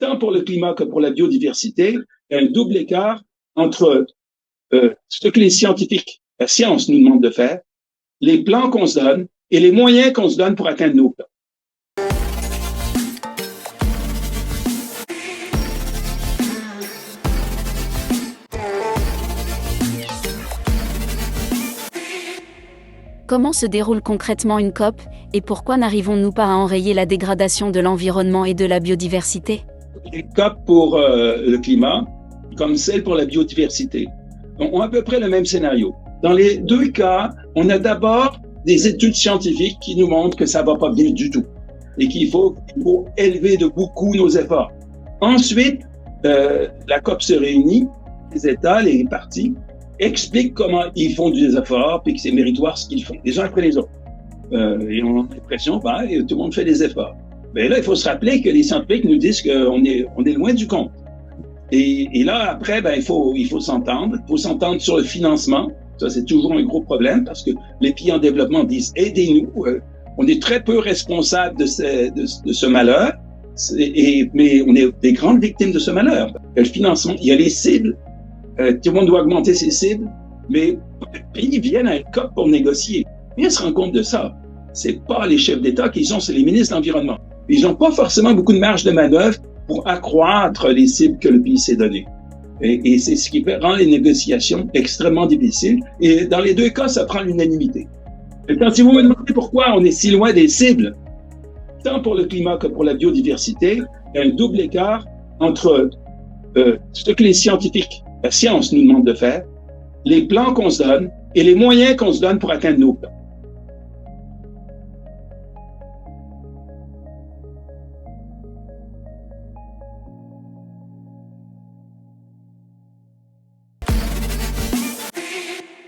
tant pour le climat que pour la biodiversité, il y a un double écart entre ce que les scientifiques, la science nous demande de faire, les plans qu'on se donne et les moyens qu'on se donne pour atteindre nos plans. Comment se déroule concrètement une COP et pourquoi n'arrivons-nous pas à enrayer la dégradation de l'environnement et de la biodiversité? Les COP pour le climat, comme celle pour la biodiversité, ont à peu près le même scénario. Dans les deux cas, on a d'abord des études scientifiques qui nous montrent que ça va pas bien du tout et qu'il faut élever de beaucoup nos efforts. Ensuite, la COP se réunit, les États, les partis, expliquent comment ils font des efforts et que c'est méritoire ce qu'ils font, les uns après les autres. Et on a l'impression, tout le monde fait des efforts. Mais là, il faut se rappeler que les scientifiques nous disent qu'on est loin du compte. Et là, après, il faut s'entendre. Il faut s'entendre sur le financement. Ça, c'est toujours un gros problème parce que les pays en développement disent « aidez-nous ». On est très peu responsables de ce malheur, mais on est des grandes victimes de ce malheur. Le financement, il y a les cibles. Tout le monde doit augmenter ses cibles, mais les pays viennent à une COP pour négocier. Ils se rendent compte de ça. C'est pas les chefs d'État qui sont, c'est les ministres de l'Environnement. Ils n'ont pas forcément beaucoup de marge de manœuvre pour accroître les cibles que le pays s'est données. Et c'est ce qui rend les négociations extrêmement difficiles. Et dans les deux cas, ça prend l'unanimité. Maintenant, si vous me demandez pourquoi on est si loin des cibles, tant pour le climat que pour la biodiversité, il y a un double écart entre ce que les scientifiques, la science nous demande de faire, les plans qu'on se donne et les moyens qu'on se donne pour atteindre nos plans.